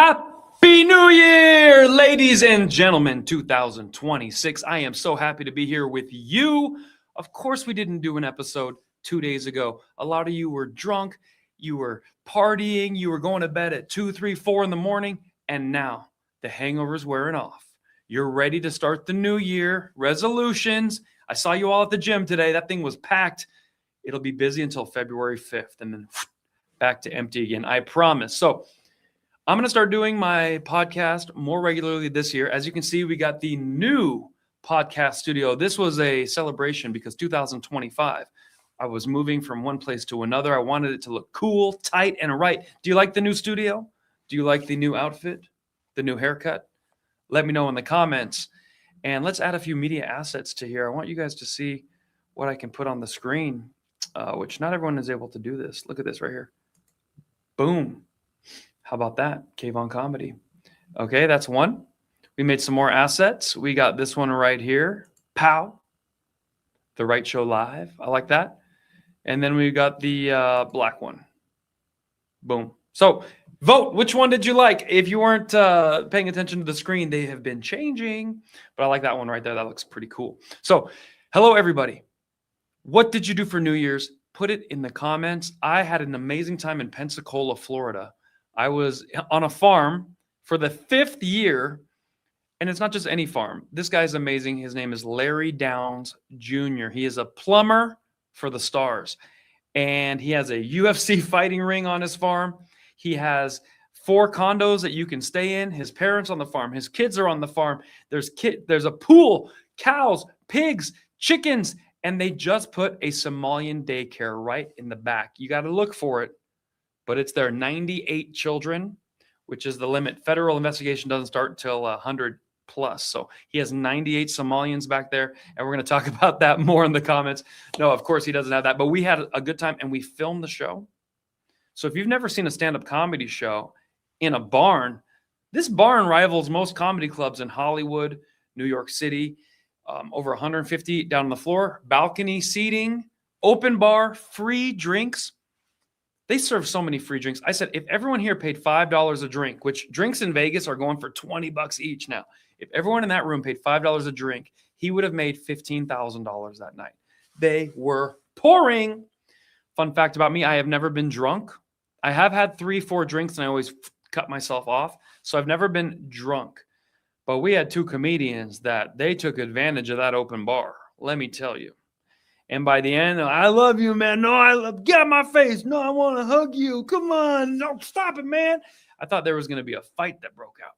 Happy New Year, ladies and gentlemen, 2026. I am so happy to be here with you. Of course, we didn't do an episode 2 days ago. A lot of you were drunk, you were partying, you were going to bed at 2, 3, 4 in the morning, and now the hangover's wearing off. You're ready to start the new year, resolutions. I saw you all at the gym today. That thing was packed. It'll be busy until February 5th, and then back to empty again, I promise. So I'm going to start doing my podcast more regularly this year. As you can see, we got the new podcast studio. This was a celebration because 2025, I was moving from one place to another. I wanted it to look cool, tight, and right. Do you like the new studio? Do you like the new outfit, the new haircut? Let me know in the comments. And let's add a few media assets to here. I want you guys to see what I can put on the screen, which not everyone is able to do this. Look at this right here. Boom. How about that? Cave on Comedy. Okay, that's one. We made some more assets. We got this one right here. Pow. The Right Show Live. I like that. And then we got the black one. Boom. So vote. Which one did you like? If you weren't paying attention to the screen, they have been changing. But I like that one right there. That looks pretty cool. So hello, everybody. What did you do for New Year's? Put it in the comments. I had an amazing time in Pensacola, Florida. I was on a farm for the 5th year, and it's not just any farm. This guy's amazing. His name is Larry Downs Jr. He is a plumber for the Stars, and he has a UFC fighting ring on his farm. He has 4 condos that you can stay in. His parents on the farm. His kids are on the farm. There's a pool, cows, pigs, chickens, and they just put a Somalian daycare right in the back. You got to look for it. But it's their 98 children, which is the limit. Federal investigation doesn't start until 100 plus. So he has 98 Somalians back there, and we're going to talk about that more in the comments. No, of course he doesn't have that, but we had a good time, and we filmed the show. So if you've never seen a stand-up comedy show in a barn, this barn rivals most comedy clubs in Hollywood, New York City, over 150 down on the floor, balcony seating, open bar, free drinks. They serve so many free drinks. I said, if everyone here paid $5 a drink, which drinks in Vegas are going for $20 each now. If everyone in that room paid $5 a drink, he would have made $15,000 that night. They were pouring. Fun fact about me, I have never been drunk. I have had 3, 4 drinks, and I always cut myself off. So I've never been drunk. But we had 2 comedians that they took advantage of that open bar. Let me tell you. And by the end, I love you, man. No, get out of my face. No, I want to hug you. Come on. No, stop it, man. I thought there was going to be a fight that broke out.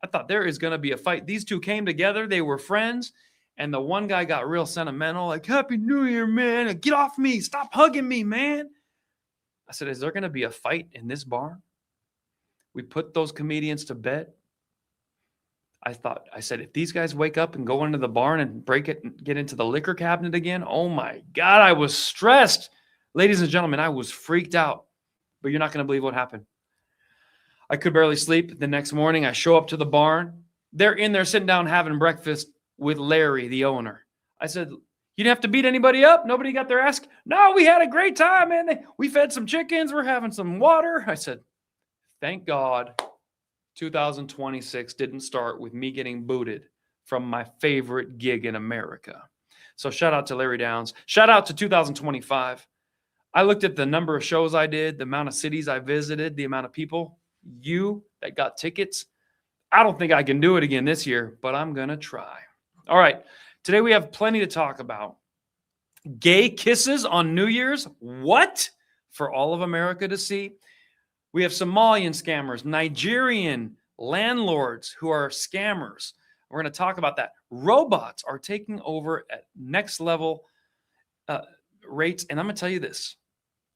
I thought there is going to be a fight. These 2 came together. They were friends. And the one guy got real sentimental. Like, Happy New Year, man. Get off me. Stop hugging me, man. I said, is there going to be a fight in this barn? We put those comedians to bed. I said, if these guys wake up and go into the barn and break it and get into the liquor cabinet again, oh my God, I was stressed. Ladies and gentlemen, I was freaked out, but you're not going to believe what happened. I could barely sleep. The next morning, I show up to the barn. They're in there sitting down having breakfast with Larry, the owner. I said, you didn't have to beat anybody up? Nobody got their ass? No, we had a great time, man. We fed some chickens. We're having some water. I said, thank God 2026 didn't start with me getting booted from my favorite gig in America. So shout out to Larry Downs. Shout out to 2025. I looked at the number of shows I did, the amount of cities I visited, the amount of people, you that got tickets. I don't think I can do it again this year, but I'm going to try. All right. Today we have plenty to talk about. Gay kisses on New Year's? What? For all of America to see. We have Somalian scammers, Nigerian landlords who are scammers. We're going to talk about that. Robots are taking over at next level rates. And I'm going to tell you this.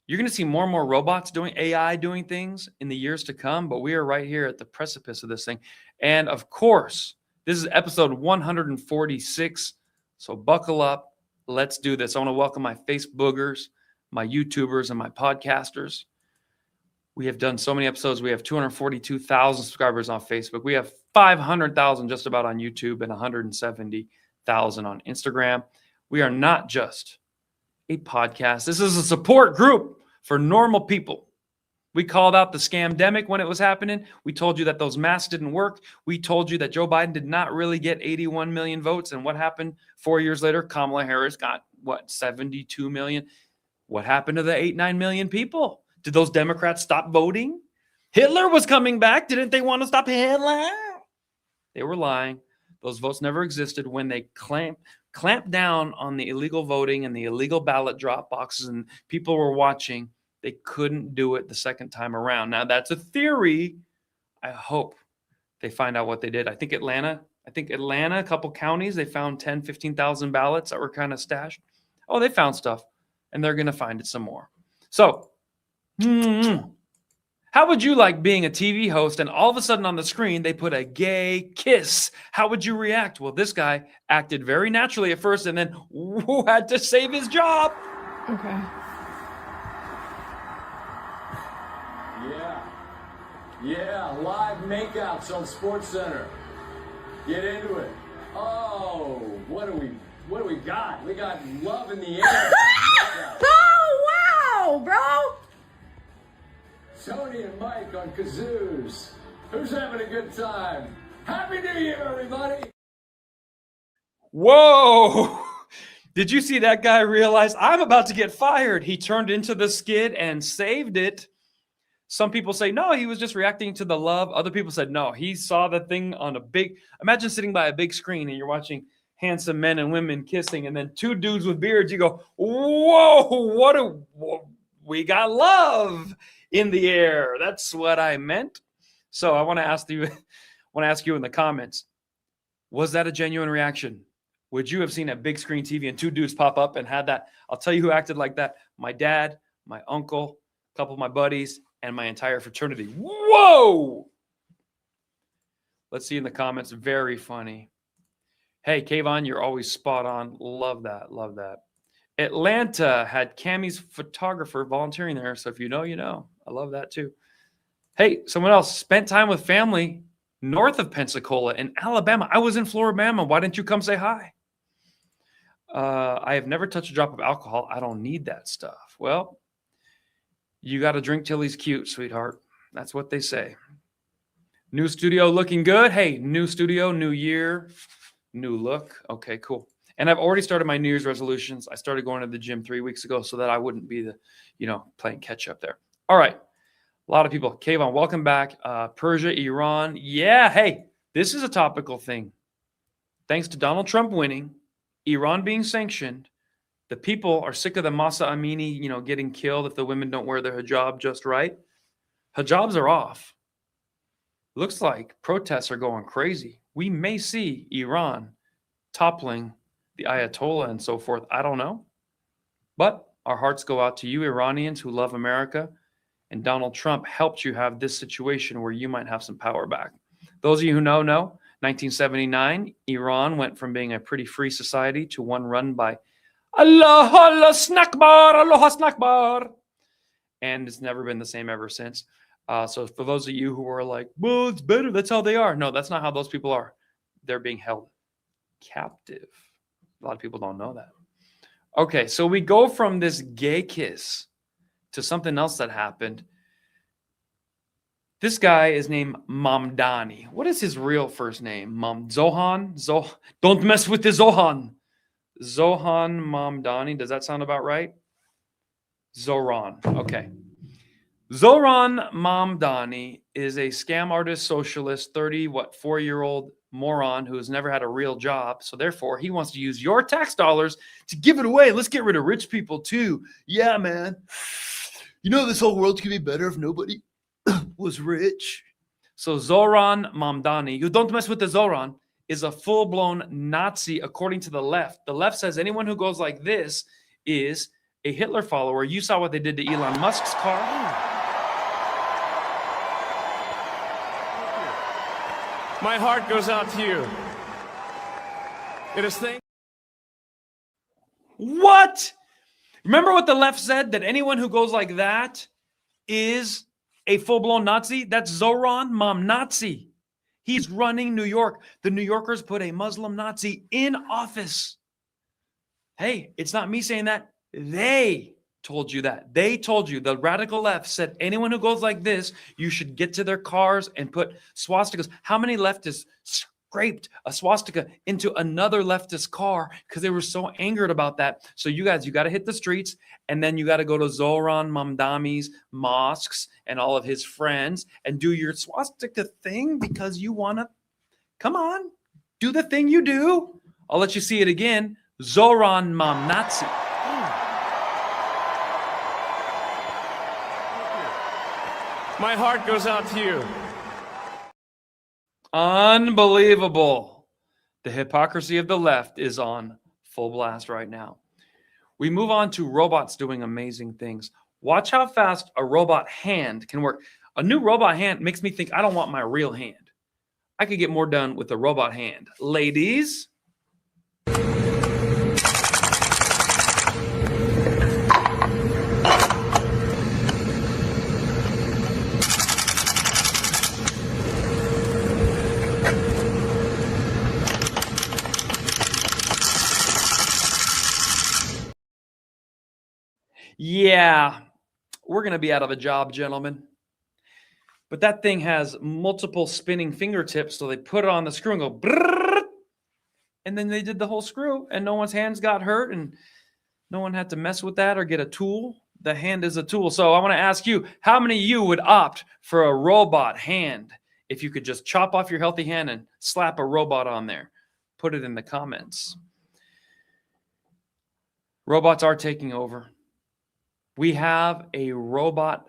You're going to see more and more robots doing AI doing things in the years to come, but we are right here at the precipice of this thing. And of course, this is episode 146. So buckle up. Let's do this. I want to welcome my Facebookers, my YouTubers, and my podcasters. We have done so many episodes. We have 242,000 subscribers on Facebook. We have 500,000 just about on YouTube and 170,000 on Instagram. We are not just a podcast. This is a support group for normal people We called out the scamdemic when it was happening. We told you that those masks didn't work. We told you that Joe Biden did not really get 81 million votes. And what happened 4 years later? Kamala Harris got, 72 million? What happened to the 8-9 million people? Did those Democrats stop voting? Hitler was coming back. Didn't they want to stop Hitler? They were lying. Those votes never existed. When they clamped down on the illegal voting and the illegal ballot drop boxes and people were watching, they couldn't do it the second time around. Now, that's a theory. I hope they find out what they did. I think Atlanta, a couple counties, they found 10, 15,000 ballots that were kind of stashed. Oh, they found stuff, and they're going to find it some more. So, how would you like being a TV host and all of a sudden on the screen they put a gay kiss? How would you react? Well, this guy acted very naturally at first and then had to save his job. Okay. Yeah, live makeouts on SportsCenter. Get into it. Oh, what do we got? We got love in the air. Oh, wow, bro. Tony and Mike on kazoos. Who's having a good time? Happy New Year, everybody. Whoa. Did you see that guy realize I'm about to get fired? He turned into the skid and saved it. Some people say, no, he was just reacting to the love. Other people said, no, he saw the thing on a big, imagine sitting by a big screen and you're watching handsome men and women kissing and then two dudes with beards. You go, whoa, we got love in the air. That's what I meant. So I want to ask you in the comments, was that a genuine reaction? Would you have seen a big screen TV and two dudes pop up and had that? I'll tell you who acted like that. My dad, my uncle, a couple of my buddies, and my entire fraternity. Whoa! Let's see in the comments. Very funny. Hey, Kayvon, you're always spot on. Love that. Love that. Atlanta had Cammy's photographer volunteering there. So if you know, you know. I love that too. Hey, someone else spent time with family north of Pensacola in Alabama. I was in Floribama. Why didn't you come say hi? I have never touched a drop of alcohol. I don't need that stuff. Well, you got to drink till he's cute, sweetheart. That's what they say. New studio looking good. Hey, new studio, new year, new look. Okay, cool. And I've already started my New Year's resolutions. I started going to the gym 3 weeks ago so that I wouldn't be playing catch up there. All right. A lot of people. Kayvon, welcome back. Persia, Iran. Yeah, hey, this is a topical thing. Thanks to Donald Trump winning, Iran being sanctioned, the people are sick of the Masa Amini, getting killed if the women don't wear their hijab just right. Hijabs are off. Looks like protests are going crazy. We may see Iran toppling the Ayatollah and so forth. I don't know. But our hearts go out to you, Iranians who love America. And Donald Trump helped you have this situation where you might have some power back. Those of you who know, 1979, Iran went from being a pretty free society to one run by Allah snack bar. And it's never been the same ever since. So for those of you who are like, well, it's better, that's how they are. No, that's not how those people are. They're being held captive. A lot of people don't know that. Okay, so we go from this gay kiss to something else that happened. This guy is named Mamdani. What is his real first name? Zohan? Don't mess with the Zohan. Zohan Mamdani. Does that sound about right? Zoran. Okay. Zoran Mamdani is a scam artist, socialist, 4-year-old moron who has never had a real job. So therefore, he wants to use your tax dollars to give it away. Let's get rid of rich people too. Yeah, man. This whole world could be better if nobody was rich. So Zoran Mamdani, you don't mess with the Zoran, is a full-blown Nazi according to the left. The left says anyone who goes like this is a Hitler follower. You saw what they did to Elon Musk's car. My heart goes out to you. It is What? Remember what the left said? That anyone who goes like that is a full-blown Nazi? That's Zoran Mamnazi. He's running New York. The New Yorkers put a Muslim Nazi in office. Hey, it's not me saying that. They told you that. They told you, the radical left said anyone who goes like this, you should get to their cars and put swastikas. How many leftists scraped a swastika into another leftist car because they were so angered about that? So you guys, you got to hit the streets, and then you got to go to Zoran Mamdami's mosques and all of his friends and do your swastika thing because you want to, come on, do the thing you do. I'll let you see it again. Zoran Mamnazi. My heart goes out to you. Unbelievable. The hypocrisy of the left is on full blast right now. We move on to robots doing amazing things. Watch how fast a robot hand can work. A new robot hand makes me think I don't want my real hand. I could get more done with a robot hand. Ladies. Yeah, we're going to be out of a job, gentlemen. But that thing has multiple spinning fingertips, so they put it on the screw and go brrrr, and then they did the whole screw, and no one's hands got hurt, and no one had to mess with that or get a tool. The hand is a tool. So I want to ask you, how many of you would opt for a robot hand if you could just chop off your healthy hand and slap a robot on there? Put it in the comments. Robots are taking over. We have a robot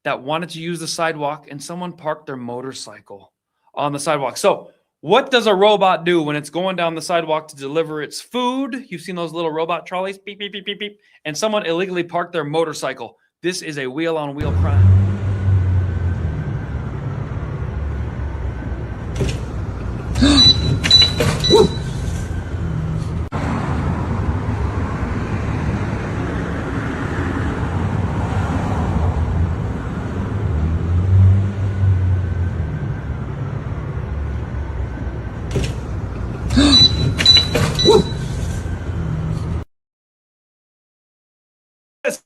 that wanted to use the sidewalk, and someone parked their motorcycle on the sidewalk. So what does a robot do when it's going down the sidewalk to deliver its food? You've seen those little robot trolleys, beep, beep, beep, beep, beep, and someone illegally parked their motorcycle. This is a wheel-on-wheel crime.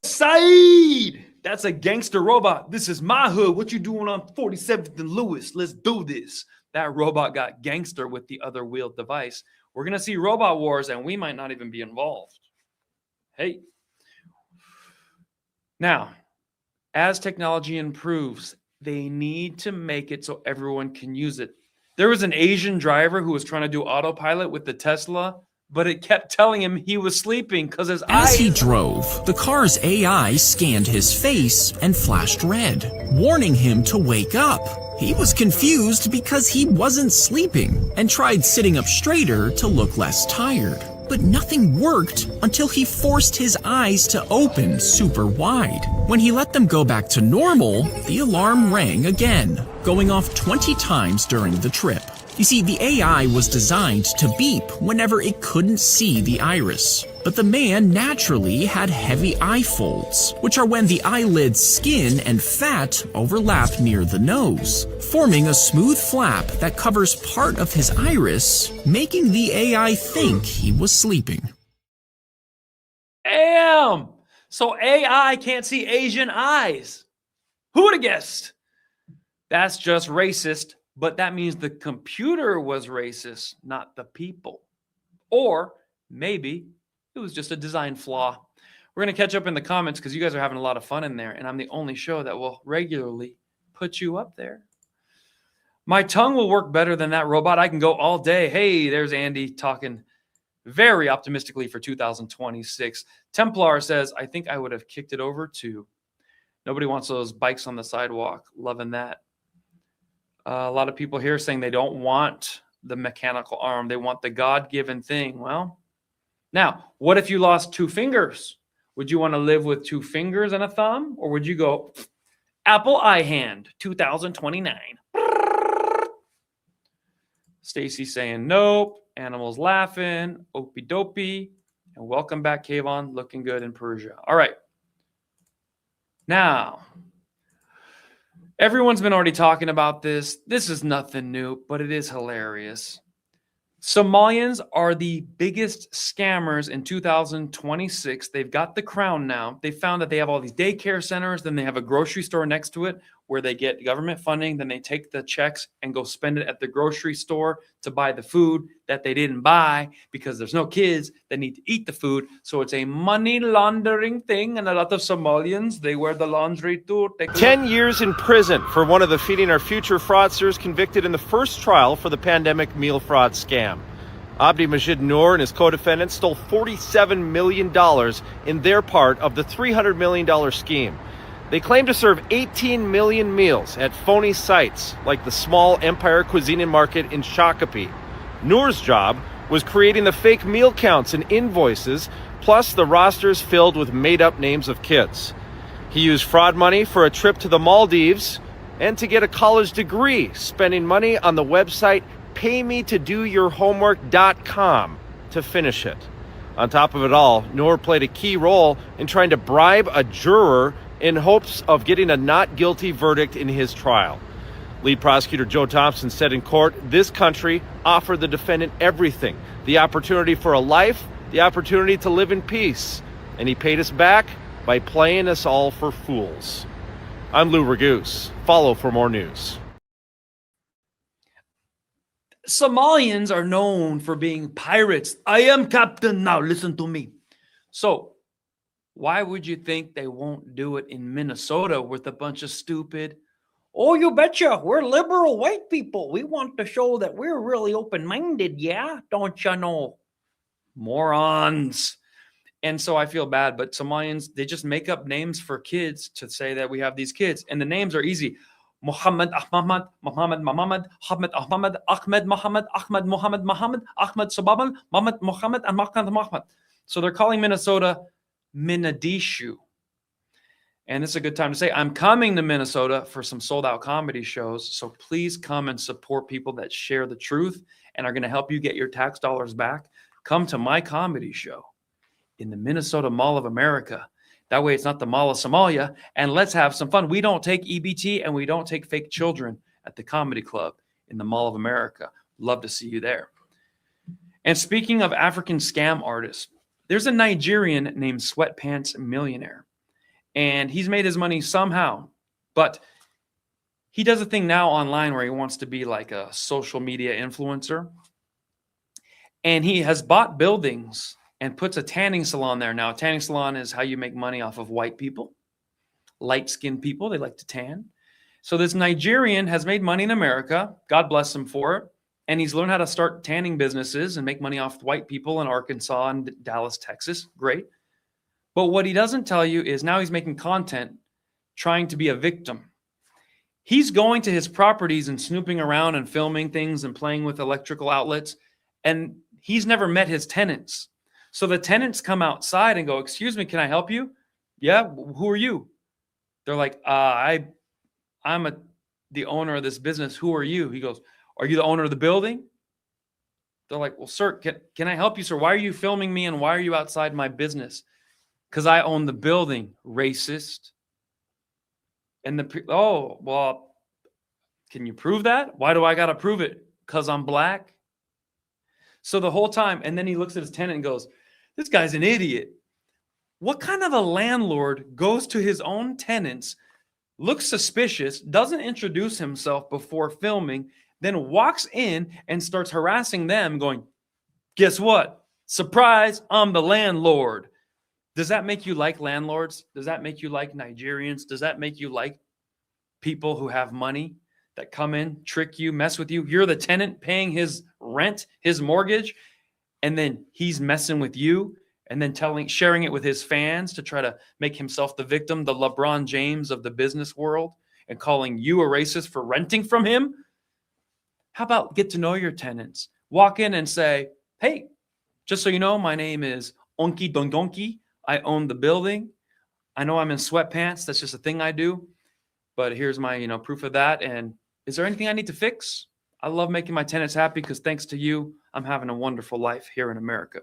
Saeed, that's a gangster robot. This is my hood. What you doing on 47th and Lewis? Let's do this. That robot got gangster with the other wheeled device. We're going to see robot wars, and we might not even be involved. Hey. Now, as technology improves, they need to make it so everyone can use it. There was an Asian driver who was trying to do autopilot with the Tesla, but it kept telling him he was sleeping because his eyes... As he drove, the car's AI scanned his face and flashed red, warning him to wake up. He was confused because he wasn't sleeping and tried sitting up straighter to look less tired. But nothing worked until he forced his eyes to open super wide. When he let them go back to normal, the alarm rang again, going off 20 times during the trip. You see, the AI was designed to beep whenever it couldn't see the iris. But the man naturally had heavy eye folds, which are when the eyelid's skin and fat overlap near the nose, forming a smooth flap that covers part of his iris, making the AI think he was sleeping. Damn! So AI can't see Asian eyes. Who would have guessed? That's just racist. But that means the computer was racist, not the people. Or maybe it was just a design flaw. We're going to catch up in the comments because you guys are having a lot of fun in there, and I'm the only show that will regularly put you up there. My tongue will work better than that robot. I can go all day. Hey, there's Andy talking very optimistically for 2026. Templar says, I think I would have kicked it over too. Nobody wants those bikes on the sidewalk. Loving that. A lot of people here saying they don't want the mechanical arm. They want the God-given thing. Well, now, what if you lost 2 fingers? Would you want to live with 2 fingers and a thumb? Or would you go, Apple iHand, 2029? Stacy saying nope. Animals laughing. Opie dopey. And welcome back, Kayvon. Looking good in Persia. All right. Now... everyone's been already talking about this. This is nothing new, but it is hilarious. Somalians are the biggest scammers in 2026. They've got the crown now. They found that they have all these daycare centers, then they have a grocery store next to it where they get government funding. Then they take the checks and go spend it at the grocery store to buy the food that they didn't buy because there's no kids that need to eat the food. So it's a money laundering thing. And a lot of Somalians, they wear the laundry too. 10 years in prison for one of the Feeding Our Future fraudsters convicted in the first trial for the pandemic meal fraud scam. Abdi Majid Noor and his co-defendants stole $47 million in their part of the $300 million scheme. They claim to serve 18 million meals at phony sites like the small Empire Cuisine and Market in Shakopee. Noor's job was creating the fake meal counts and invoices, plus the rosters filled with made-up names of kids. He used fraud money for a trip to the Maldives and to get a college degree, spending money on the website paymetodoyourhomework.com to finish it. On top of it all, Noor played a key role in trying to bribe a juror in hopes of getting a not guilty verdict in his trial. Lead prosecutor Joe Thompson said in court, this country offered the defendant everything, the opportunity for a life, the opportunity to live in peace, and he paid us back by playing us all for fools. I'm Lou Raguse. Follow for more news. Somalians are known for being pirates. I am captain now, listen to me. So why would you think they won't do it in Minnesota with a bunch of stupid, oh, you betcha, we're liberal white people. We want to show that we're really open-minded, yeah? Don't you know? Morons. And so I feel bad, but Somalians, they just make up names for kids to say that we have these kids. And the names are easy. Muhammad, Ahmad, Muhammad, Muhammad, Ahmed, Ahmad, Ahmed, Muhammad, Ahmed, Muhammad, Muhammad, Ahmed, Sababan, Muhammad, Muhammad, and Muhammad. So they're calling Minnesota Minadishu. And this is a good time to say, I'm coming to Minnesota for some sold-out comedy shows. So please come and support people that share the truth and are going to help you get your tax dollars back. Come to my comedy show in the Minnesota Mall of America. That way it's not the Mall of Somalia. And let's have some fun. We don't take EBT and we don't take fake children at the comedy club in the Mall of America. Love to see you there. And speaking of African scam artists, there's a Nigerian named Sweatpants Millionaire. And he's made his money somehow. But he does a thing now online where he wants to be like a social media influencer. And he has bought buildings and puts a tanning salon there. Now, a tanning salon is how you make money off of white people, light-skinned people. They like to tan. So this Nigerian has made money in America. God bless him for it. And he's learned how to start tanning businesses and make money off white people in Arkansas and Dallas, Texas. Great. But what he doesn't tell you is now he's making content trying to be a victim. He's going to his properties and snooping around and filming things and playing with electrical outlets. And he's never met his tenants. So the tenants come outside and go, excuse me, can I help you? Yeah, who are you? They're like, I'm the owner of this business. Who are you? He goes, are you the owner of the building? They're like, well, sir, can I help you, sir? Why are you filming me and why are you outside my business? Because I own the building, racist. And oh, well, can you prove that? Why do I got to prove it? Because I'm black? So the whole time, and then he looks at his tenant and goes, this guy's an idiot. What kind of a landlord goes to his own tenants, looks suspicious, doesn't introduce himself before filming, then walks in and starts harassing them going, guess what? Surprise, I'm the landlord. Does that make you like landlords? Does that make you like Nigerians? Does that make you like people who have money that come in, trick you, mess with you? You're the tenant paying his rent, his mortgage, and then he's messing with you and then sharing it with his fans to try to make himself the victim, the LeBron James of the business world, and calling you a racist for renting from him? How about get to know your tenants? Walk in and say, hey, just so you know, my name is Onki Dondonki. I own the building. I know I'm in sweatpants. That's just a thing I do. But here's my, proof of that. And is there anything I need to fix? I love making my tenants happy because thanks to you, I'm having a wonderful life here in America.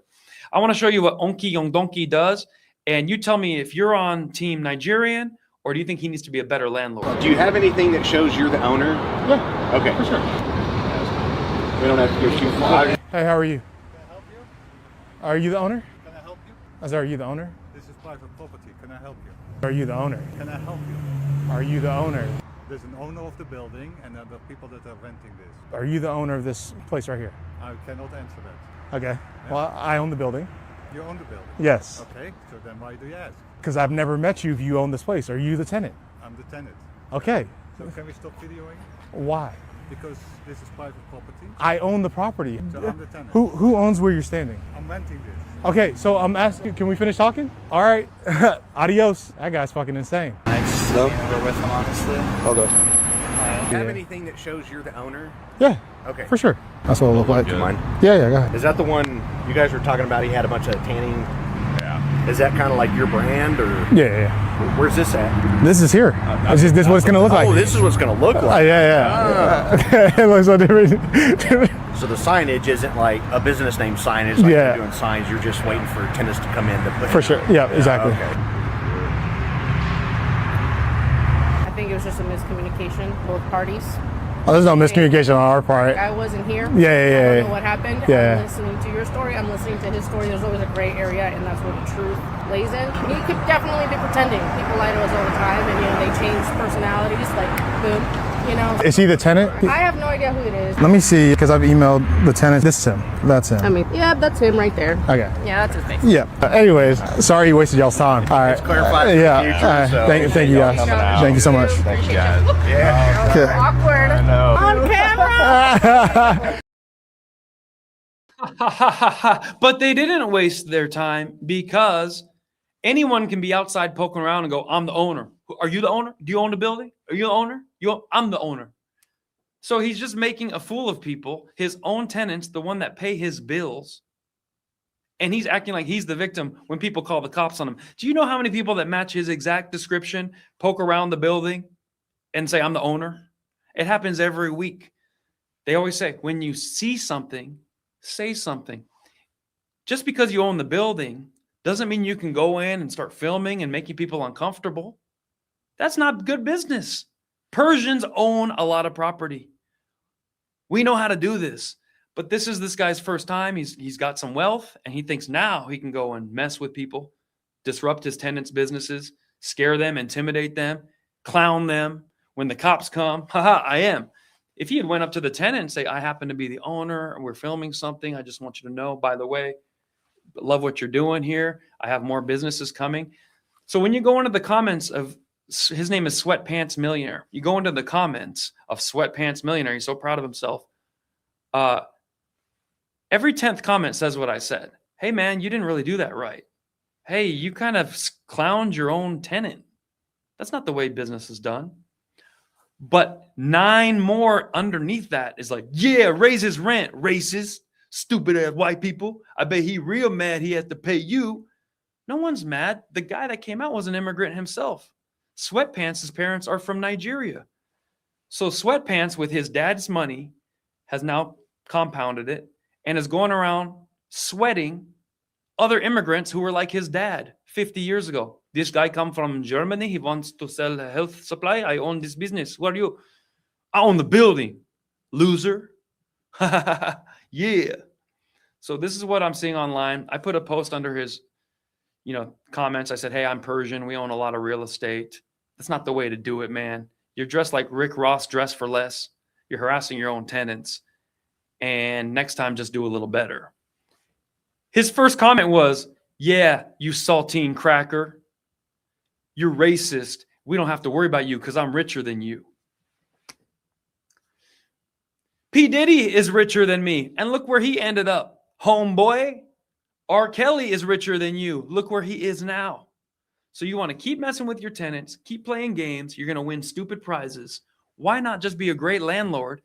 I want to show you what Onki Yongdonki does. And you tell me if you're on team Nigerian or do you think he needs to be a better landlord? Do you have anything that shows you're the owner? Yeah. Okay. For sure. We don't have to go too far. Hey, how are you? Can I help you? Are you the owner? Can I help you? I said, are you the owner? This is private property. Can I help you? Are you the owner? Can I help you? Are you the owner? There's an owner of the building and there are people that are renting this. Are you the owner of this place right here? I cannot answer that. Okay. Well, I own the building. You own the building? Yes. Okay, so then why do you ask? Because I've never met you if you own this place. Are you the tenant? I'm the tenant. Okay. So can we stop videoing? Why? Because this is private property. I own the property. So I'm the tenant. Who owns where you're standing? I'm renting this. Okay, so I'm asking, can we finish talking? All right. Adios. That guy's fucking insane. Nice being over with him, honestly. Okay. Do you have anything that shows you're the owner? Yeah. Okay. For sure. That's what it looked like. Do you mind? Yeah, go ahead. Is that the one you guys were talking about? He had a bunch of tanning. Yeah. Is that kind of like your brand, or? Yeah. Where's this at? This is here. This is what it's gonna look like. Oh, this is what it's gonna look like. Yeah. It looks so different. So the signage isn't like a business name signage. Like Yeah. you're doing signs. You're just waiting for tenants to come in to put. For sure. Yeah, exactly. Okay. I think it was just a miscommunication, both parties. Oh, there's no miscommunication on our part. I wasn't here. Yeah. I don't know what happened. Yeah. I'm listening to your story. I'm listening to his story. There's always a gray area, and that's where the truth lays in. He could definitely be pretending. People lie to us all the time, and they change personalities. Like, boom, Is he the tenant? I have no idea who it is. Let me see, because I've emailed the tenant. This is him. That's him. I mean, yeah, that's him right there. Okay. Yeah, that's his face. Yeah. Anyways, sorry you wasted y'all's time. All right. It's clarified for the Yeah. future, so Thank you guys. coming out. Thank you so much. Thank you guys. Yeah. Okay. Awkward. I know. On camera. But they didn't waste their time because anyone can be outside poking around and go, I'm the owner. Are you the owner? Do you own the building? Are you the owner? I'm the owner. So he's just making a fool of people, his own tenants, the one that pay his bills. And he's acting like he's the victim when people call the cops on him. Do you know how many people that match his exact description poke around the building and say, I'm the owner? It happens every week. They always say, when you see something, say something. Just because you own the building doesn't mean you can go in and start filming and making people uncomfortable. That's not good business. Persians own a lot of property. We know how to do this. But this is this guy's first time. He's got some wealth, and he thinks now he can go and mess with people, disrupt his tenants' businesses, scare them, intimidate them, clown them. When the cops come, haha, I am. If he had went up to the tenant and say, I happen to be the owner, and we're filming something, I just want you to know, by the way, love what you're doing here. I have more businesses coming. So when you go into the comments of, his name is Sweatpants Millionaire. You go into the comments of Sweatpants Millionaire. He's so proud of himself. Every 10th comment says what I said. Hey, man, you didn't really do that right. Hey, you kind of clowned your own tenant. That's not the way business is done. But 9 more underneath that is like, yeah, raise his rent, racist, stupid ass white people. I bet he real mad he has to pay you. No one's mad. The guy that came out was an immigrant himself. Sweatpants' parents are from Nigeria. So Sweatpants, with his dad's money, has now compounded it and is going around sweating other immigrants who were like his dad 50 years ago. This guy come from Germany. He wants to sell a health supply. I own this business. Who are you? I own the building. Loser. Yeah. So this is what I'm seeing online. I put a post under his, comments. I said, hey, I'm Persian. We own a lot of real estate. That's not the way to do it, man. You're dressed like Rick Ross, dressed for less. You're harassing your own tenants. And next time, just do a little better. His first comment was, yeah, you saltine cracker. You're racist. We don't have to worry about you because I'm richer than you. P. Diddy is richer than me. And look where he ended up. Homeboy. R. Kelly is richer than you. Look where he is now. So you want to keep messing with your tenants, keep playing games. You're going to win stupid prizes. Why not just be a great landlord?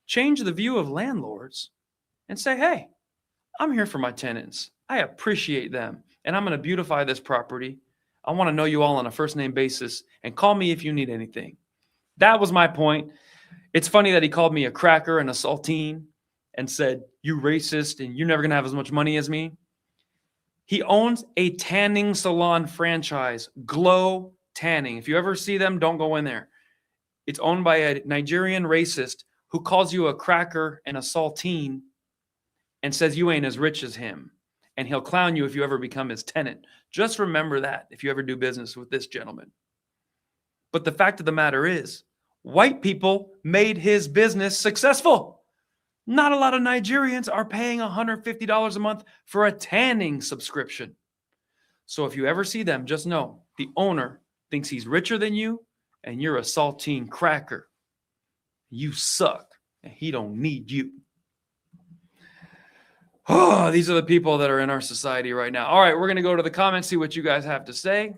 Change the view of landlords and say, hey, I'm here for my tenants. I appreciate them. And I'm going to beautify this property. I want to know you all on a first name basis and call me if you need anything. That was my point. It's funny that he called me a cracker and a saltine and said, you racist and you're never going to have as much money as me. He owns a tanning salon franchise, Glow Tanning. If you ever see them, don't go in there. It's owned by a Nigerian racist who calls you a cracker and a saltine and says you ain't as rich as him. And he'll clown you if you ever become his tenant. Just remember that if you ever do business with this gentleman. But the fact of the matter is, white people made his business successful. Not a lot of Nigerians are paying $150 a month for a tanning subscription. So if you ever see them, just know the owner thinks he's richer than you and you're a saltine cracker. You suck and he don't need you. Oh, these are the people that are in our society right now. All right, we're going to go to the comments, see what you guys have to say.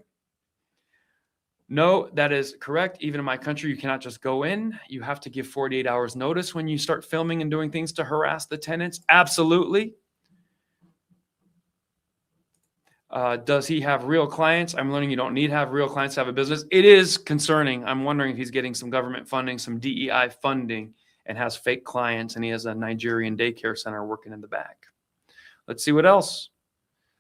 No, that is correct. Even in my country, you cannot just go in. You have to give 48 hours notice when you start filming and doing things to harass the tenants. Absolutely. Does he have real clients? I'm learning you don't need to have real clients to have a business. It is concerning. I'm wondering if he's getting some government funding, some DEI funding, and has fake clients, and he has a Nigerian daycare center working in the back. Let's see what else.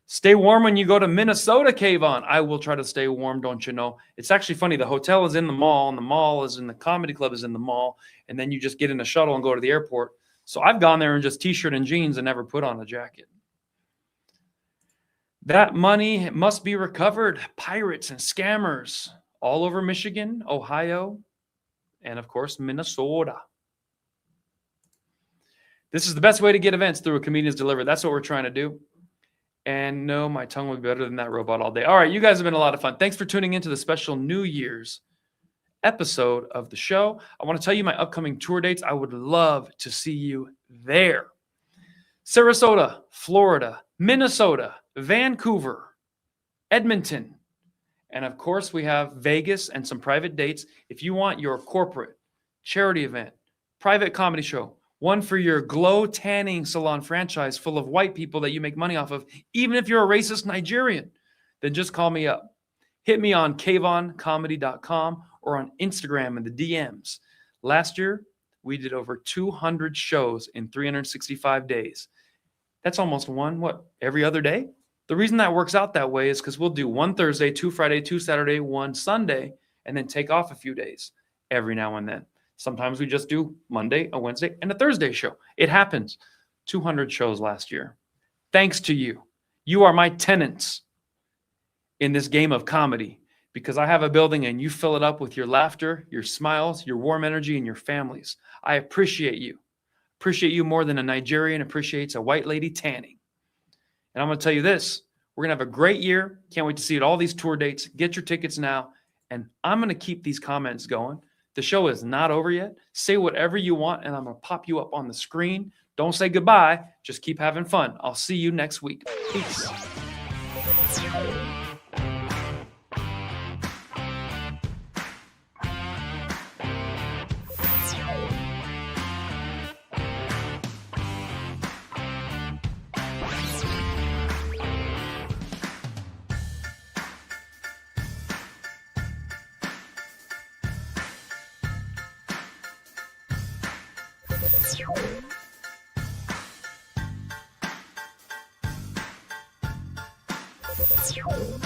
Stay warm when you go to Minnesota, Kayvon. I will try to stay warm, don't you know? It's actually funny. The hotel is in the mall, and the mall is in the comedy club is in the mall, and then you just get in a shuttle and go to the airport. So I've gone there in just T-shirt and jeans and never put on a jacket. That money must be recovered. Pirates and scammers all over Michigan, Ohio, and of course, Minnesota. This is the best way to get events through a comedian's delivered. That's what we're trying to do. And no, my tongue would be better than that robot all day. All right, you guys have been a lot of fun. Thanks for tuning into the special New Year's episode of the show. I want to tell you my upcoming tour dates. I would love to see you there. Sarasota, Florida, Minnesota, Vancouver, Edmonton, and of course we have Vegas and some private dates. If you want your corporate, charity event, private comedy show, one for your Glow Tanning Salon franchise full of white people that you make money off of, even if you're a racist Nigerian, then just call me up. Hit me on kavoncomedy.com or on Instagram in the DMs. Last year, we did over 200 shows in 365 days. That's almost every other day? The reason that works out that way is because we'll do 1 Thursday, 2 Friday, 2 Saturday, 1 Sunday, and then take off a few days every now and then. Sometimes we just do Monday, a Wednesday, and a Thursday show. It happens. 200 shows last year. Thanks to you. You are my tenants in this game of comedy because I have a building and you fill it up with your laughter, your smiles, your warm energy, and your families. I appreciate you. Appreciate you more than a Nigerian appreciates a white lady tanning. And I'm going to tell you this. We're going to have a great year. Can't wait to see it. All these tour dates. Get your tickets now. And I'm going to keep these comments going. The show is not over yet. Say whatever you want, and I'm going to pop you up on the screen. Don't say goodbye. Just keep having fun. I'll see you next week. Peace. You